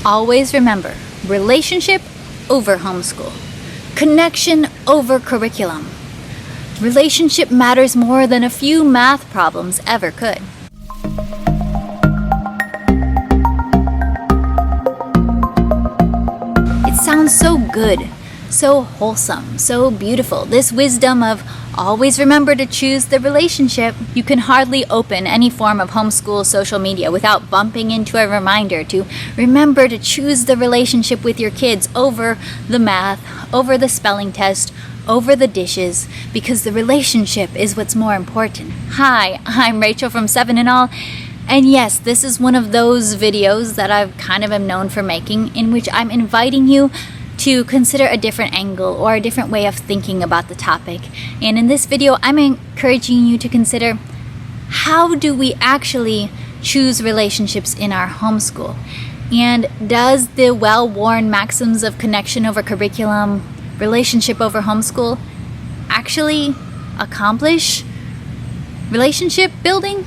Always remember, relationship over homeschool. Connection over curriculum. Relationship matters more than a few math problems ever could. It sounds so good, so wholesome, so beautiful. This wisdom of always remember to choose the relationship. You can hardly open any form of homeschool social media without bumping into a reminder to remember to choose the relationship with your kids over the math, over the spelling test, over the dishes, because the relationship is what's more important. Hi, I'm Rachel from 7 and All, and yes, this is one of those videos that I've kind of am known for making, in which I'm inviting you to consider a different angle or a different way of thinking about the topic. And in this video, I'm encouraging you to consider, how do we actually choose relationships in our homeschool? And does the well-worn maxims of connection over curriculum, relationship over homeschool, actually accomplish relationship building?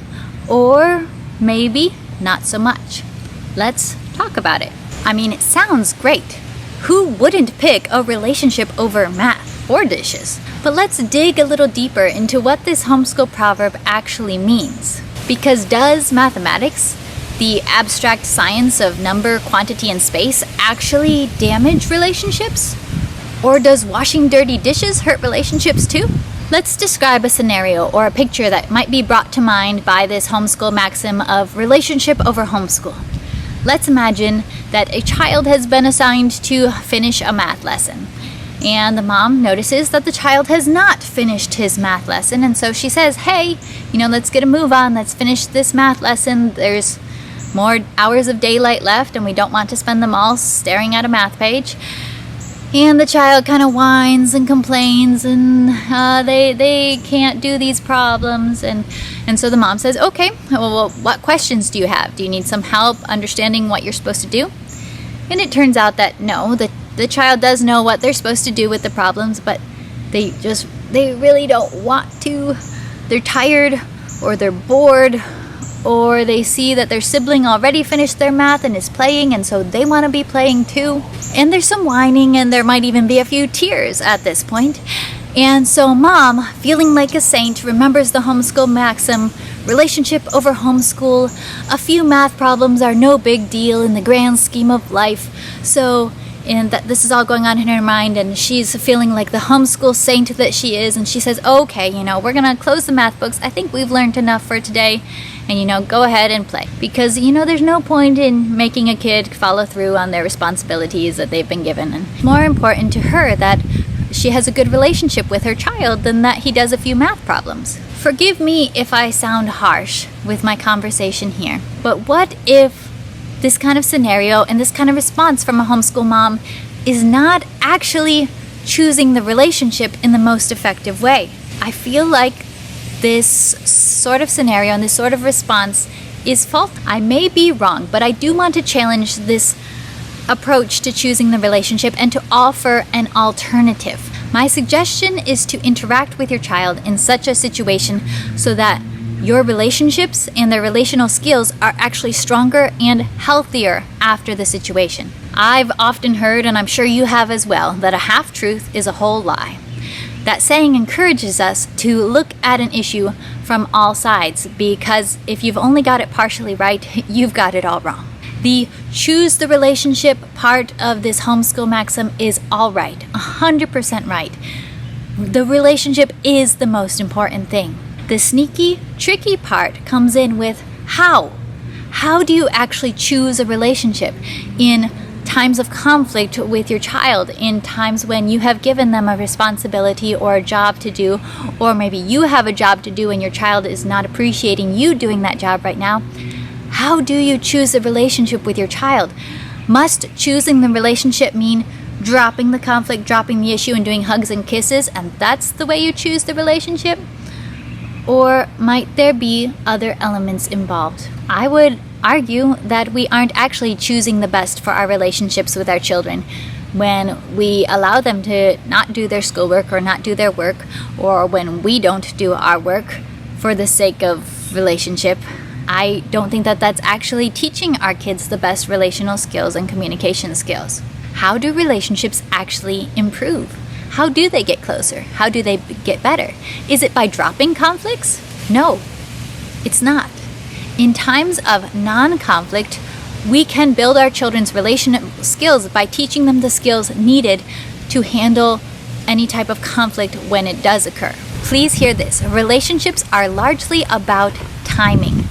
Or maybe not so much? Let's talk about it. I mean, it sounds great. Who wouldn't pick a relationship over math or dishes? But let's dig a little deeper into what this homeschool proverb actually means. Because does mathematics, the abstract science of number, quantity, and space, actually damage relationships? Or does washing dirty dishes hurt relationships too? Let's describe a scenario or a picture that might be brought to mind by this homeschool maxim of relationship over homeschool. Let's imagine that a child has been assigned to finish a math lesson, and the mom notices that the child has not finished his math lesson, and so she says, hey, let's get a move on, let's finish this math lesson. There's more hours of daylight left, and we don't want to spend them all staring at a math page. And the child kind of whines and complains, and they can't do these problems. And so the mom says, okay, well, what questions do you have? Do you need some help understanding what you're supposed to do? And it turns out that no, the child does know what they're supposed to do with the problems, but they really don't want to. They're tired, or they're bored, or they see that their sibling already finished their math and is playing, and so they want to be playing too. And there's some whining, and there might even be a few tears at this point. And so mom, feeling like a saint, remembers the homeschool maxim, relationship over homeschool. A few math problems are no big deal in the grand scheme of life. And that this is all going on in her mind, and she's feeling like the homeschool saint that she is, and she says, okay, we're gonna close the math books. I think we've learned enough for today, and go ahead and play. Because there's no point in making a kid follow through on their responsibilities that they've been given. And more important to her that she has a good relationship with her child than that he does a few math problems. Forgive me if I sound harsh with my conversation here, but what if this kind of scenario and this kind of response from a homeschool mom is not actually choosing the relationship in the most effective way? I feel like this sort of scenario and this sort of response is false. I may be wrong, but I do want to challenge this approach to choosing the relationship and to offer an alternative. My suggestion is to interact with your child in such a situation so that your relationships and their relational skills are actually stronger and healthier after the situation. I've often heard, and I'm sure you have as well, that a half-truth is a whole lie. That saying encourages us to look at an issue from all sides, because if you've only got it partially right, you've got it all wrong. The choose the relationship part of this homeschool maxim is all right, 100% right. The relationship is the most important thing. The sneaky, tricky part comes in with how. How do you actually choose a relationship in times of conflict with your child, in times when you have given them a responsibility or a job to do, or maybe you have a job to do and your child is not appreciating you doing that job right now? How do you choose a relationship with your child? Must choosing the relationship mean dropping the conflict, dropping the issue, and doing hugs and kisses, and that's the way you choose the relationship? Or might there be other elements involved? I would argue that we aren't actually choosing the best for our relationships with our children when we allow them to not do their schoolwork or not do their work, or when we don't do our work for the sake of relationship. I don't think that that's actually teaching our kids the best relational skills and communication skills. How do relationships actually improve? How do they get closer? How do they get better? Is it by dropping conflicts? No, it's not. In times of non-conflict, we can build our children's relational skills by teaching them the skills needed to handle any type of conflict when it does occur. Please hear this. Relationships are largely about timing.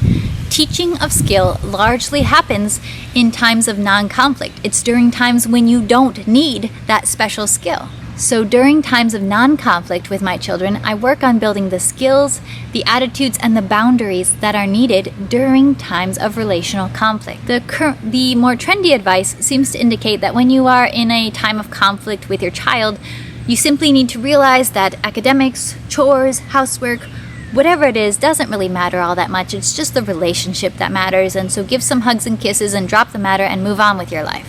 Teaching of skill largely happens in times of non-conflict. It's during times when you don't need that special skill. So during times of non-conflict with my children, I work on building the skills, the attitudes, and the boundaries that are needed during times of relational conflict. The more trendy advice seems to indicate that when you are in a time of conflict with your child, you simply need to realize that academics, chores, housework, whatever it is, doesn't really matter all that much. It's just the relationship that matters, and so give some hugs and kisses and drop the matter and move on with your life.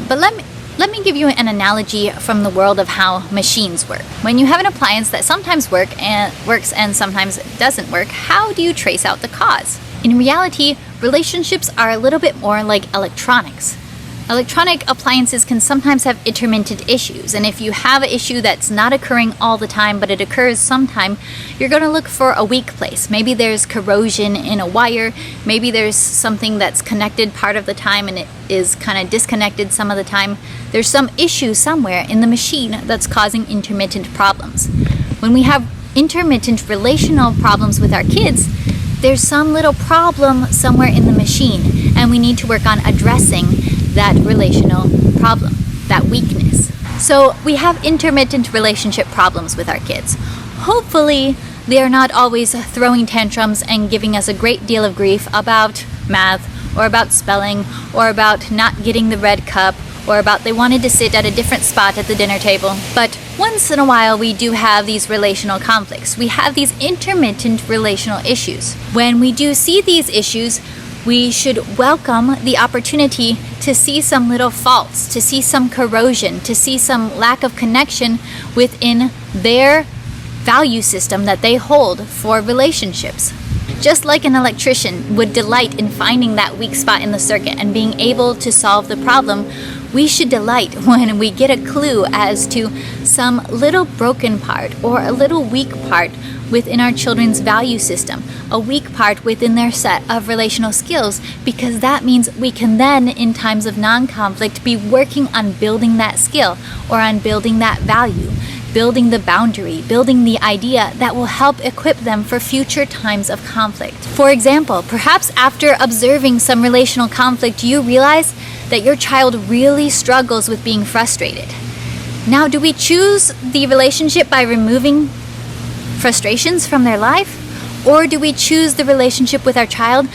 But let me give you an analogy from the world of how machines work. When you have an appliance that sometimes works and sometimes doesn't work, how do you trace out the cause? In reality, relationships are a little bit more like electronics. Electronic appliances can sometimes have intermittent issues, and if you have an issue that's not occurring all the time but it occurs sometime, you're going to look for a weak place. Maybe there's corrosion in a wire, maybe there's something that's connected part of the time and it is kind of disconnected some of the time. There's some issue somewhere in the machine that's causing intermittent problems. When we have intermittent relational problems with our kids, there's some little problem somewhere in the machine, and we need to work on addressing that relational problem, that weakness. So we have intermittent relationship problems with our kids. Hopefully, they are not always throwing tantrums and giving us a great deal of grief about math, or about spelling, or about not getting the red cup, or about they wanted to sit at a different spot at the dinner table. But once in a while, we do have these relational conflicts. We have these intermittent relational issues. When we do see these issues, we should welcome the opportunity to see some little faults, to see some corrosion, to see some lack of connection within their value system that they hold for relationships. Just like an electrician would delight in finding that weak spot in the circuit and being able to solve the problem, we should delight when we get a clue as to some little broken part or a little weak part within our children's value system, a weak part within their set of relational skills, because that means we can then, in times of non-conflict, be working on building that skill or on building that value, building the boundary, building the idea that will help equip them for future times of conflict. For example, perhaps after observing some relational conflict, you realize that your child really struggles with being frustrated. Now, do we choose the relationship by removing frustrations from their life? Or do we choose the relationship with our child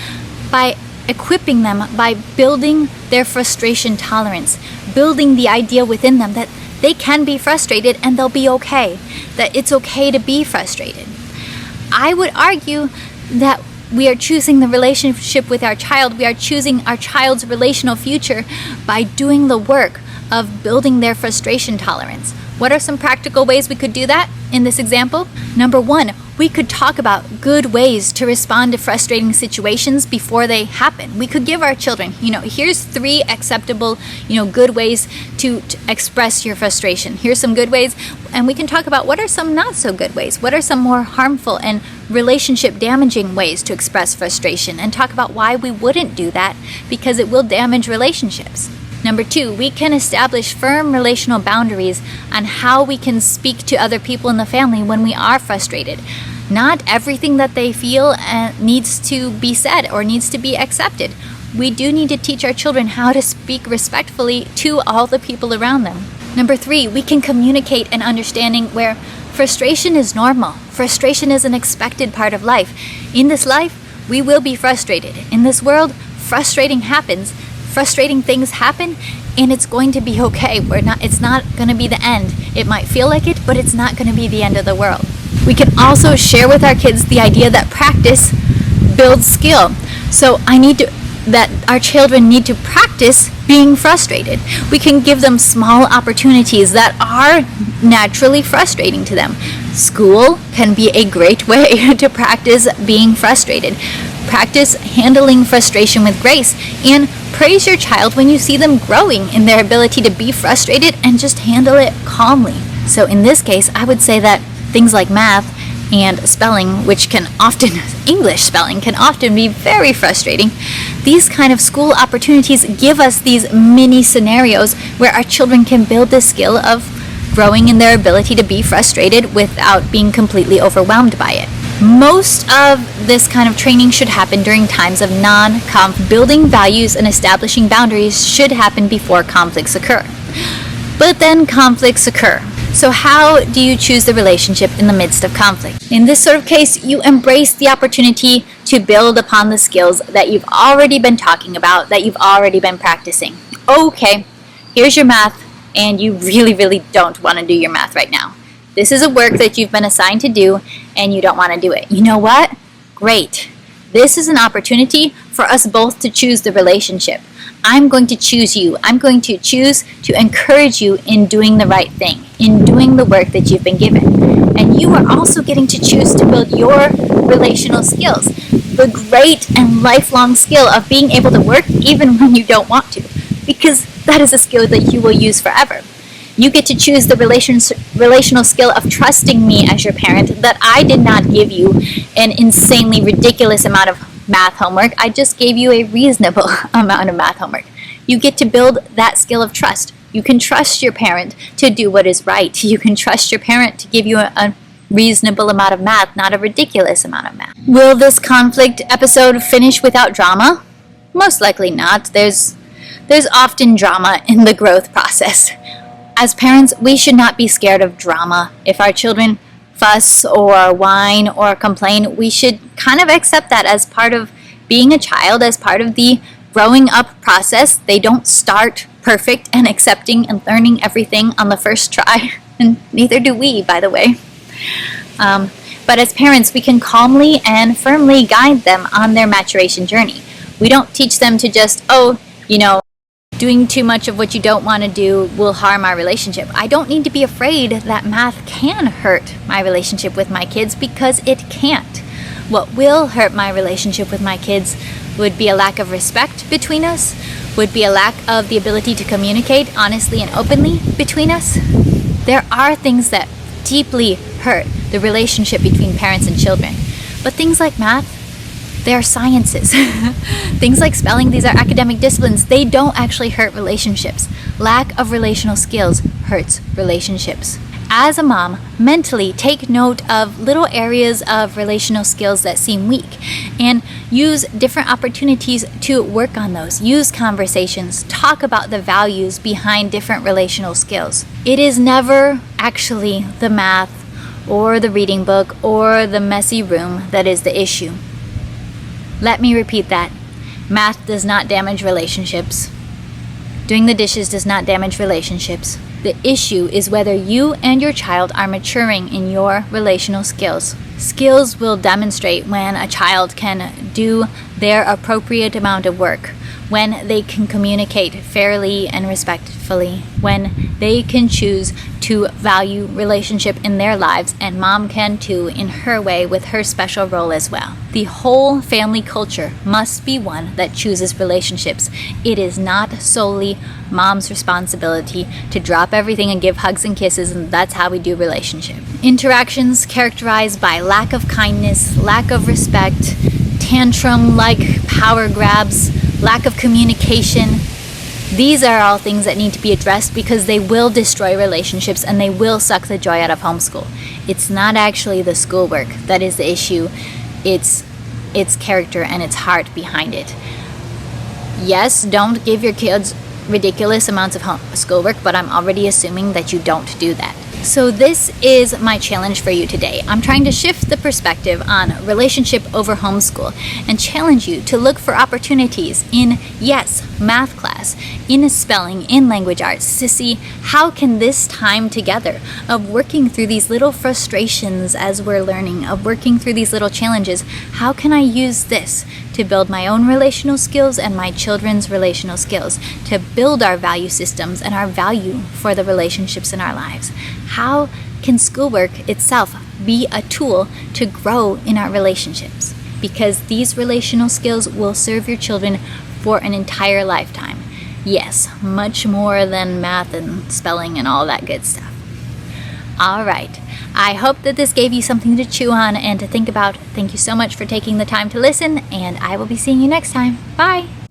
by equipping them, by building their frustration tolerance, building the idea within them that they can be frustrated and they'll be okay, that it's okay to be frustrated? I would argue that we are choosing the relationship with our child. We are choosing our child's relational future by doing the work of building their frustration tolerance. What are some practical ways we could do that in this example? Number one, we could talk about good ways to respond to frustrating situations before they happen. We could give our children, here's 3 acceptable, good ways to express your frustration. Here's some good ways, and we can talk about what are some not so good ways. What are some more harmful and relationship damaging ways to express frustration, and talk about why we wouldn't do that, because it will damage relationships. Number 2, we can establish firm relational boundaries on how we can speak to other people in the family when we are frustrated. Not everything that they feel needs to be said or needs to be accepted. We do need to teach our children how to speak respectfully to all the people around them. Number 3, we can communicate an understanding where frustration is normal. Frustration is an expected part of life. In this life, we will be frustrated. In this world, frustrating things happen, and it's going to be okay. It's not going to be the end. It might feel like it, but it's not going to be the end of the world. We can also share with our kids the idea that practice builds skill. So that our children need to practice being frustrated. We can give them small opportunities that are naturally frustrating to them. School can be a great way to practice being frustrated. Practice handling frustration with grace, and praise your child when you see them growing in their ability to be frustrated and just handle it calmly. So in this case, I would say that things like math and spelling, which can often, English spelling, can often be very frustrating. These kind of school opportunities give us these mini scenarios where our children can build this skill of growing in their ability to be frustrated without being completely overwhelmed by it. Most of this kind of training should happen during times of non-conflict. Building values and establishing boundaries should happen before conflicts occur. But then conflicts occur. So how do you choose the relationship in the midst of conflict? In this sort of case, you embrace the opportunity to build upon the skills that you've already been talking about, that you've already been practicing. Okay, here's your math, and you really don't want to do your math right now. This is a work that you've been assigned to do, and you don't want to do it. You know what? Great. This is an opportunity for us both to choose the relationship. I'm going to choose you. I'm going to choose to encourage you in doing the right thing, in doing the work that you've been given. And you are also getting to choose to build your relational skills, the great and lifelong skill of being able to work even when you don't want to, because that is a skill that you will use forever. You get to choose the relational skill of trusting me as your parent, that I did not give you an insanely ridiculous amount of math homework. I just gave you a reasonable amount of math homework. You get to build that skill of trust. You can trust your parent to do what is right. You can trust your parent to give you a reasonable amount of math, not a ridiculous amount of math. Will this conflict episode finish without drama? Most likely not. There's often drama in the growth process. As parents, we should not be scared of drama. If our children fuss or whine or complain, we should kind of accept that as part of being a child, as part of the growing up process. They don't start perfect and accepting and learning everything on the first try, and neither do we, by the way. But as parents, we can calmly and firmly guide them on their maturation journey. We don't teach them to just, doing too much of what you don't want to do will harm our relationship. I don't need to be afraid that math can hurt my relationship with my kids, because it can't. What will hurt my relationship with my kids would be a lack of respect between us, would be a lack of the ability to communicate honestly and openly between us. There are things that deeply hurt the relationship between parents and children, but things like math, they are sciences. Things like spelling, these are academic disciplines. They don't actually hurt relationships. Lack of relational skills hurts relationships. As a mom, mentally take note of little areas of relational skills that seem weak, and use different opportunities to work on those. Use conversations. Talk about the values behind different relational skills. It is never actually the math or the reading book or the messy room that is the issue. Let me repeat that. Math does not damage relationships. Doing the dishes does not damage relationships. The issue is whether you and your child are maturing in your relational skills. Skills will demonstrate when a child can do their appropriate amount of work, when they can communicate fairly and respectfully, when they can choose to value relationship in their lives, and mom can too in her way with her special role as well. The whole family culture must be one that chooses relationships. It is not solely mom's responsibility to drop everything and give hugs and kisses, and that's how we do relationship. Interactions characterized by lack of kindness, lack of respect, tantrum-like power grabs, lack of communication. These are all things that need to be addressed, because they will destroy relationships and they will suck the joy out of homeschool. It's not actually the schoolwork that is the issue. It's its character and its heart behind it. Yes, don't give your kids ridiculous amounts of schoolwork, but I'm already assuming that you don't do that. So this is my challenge for you today. I'm trying to shift the perspective on relationship over homeschool and challenge you to look for opportunities in, yes, math class, in spelling, in language arts, to see how can this time together of working through these little frustrations as we're learning, of working through these little challenges, how can I use this to build my own relational skills and my children's relational skills, to build our value systems and our value for the relationships in our lives? How can schoolwork itself be a tool to grow in our relationships? because these relational skills will serve your children for an entire lifetime. Yes, much more than math and spelling and all that good stuff. All right. I hope that this gave you something to chew on and to think about. Thank you so much for taking the time to listen, and I will be seeing you next time. Bye.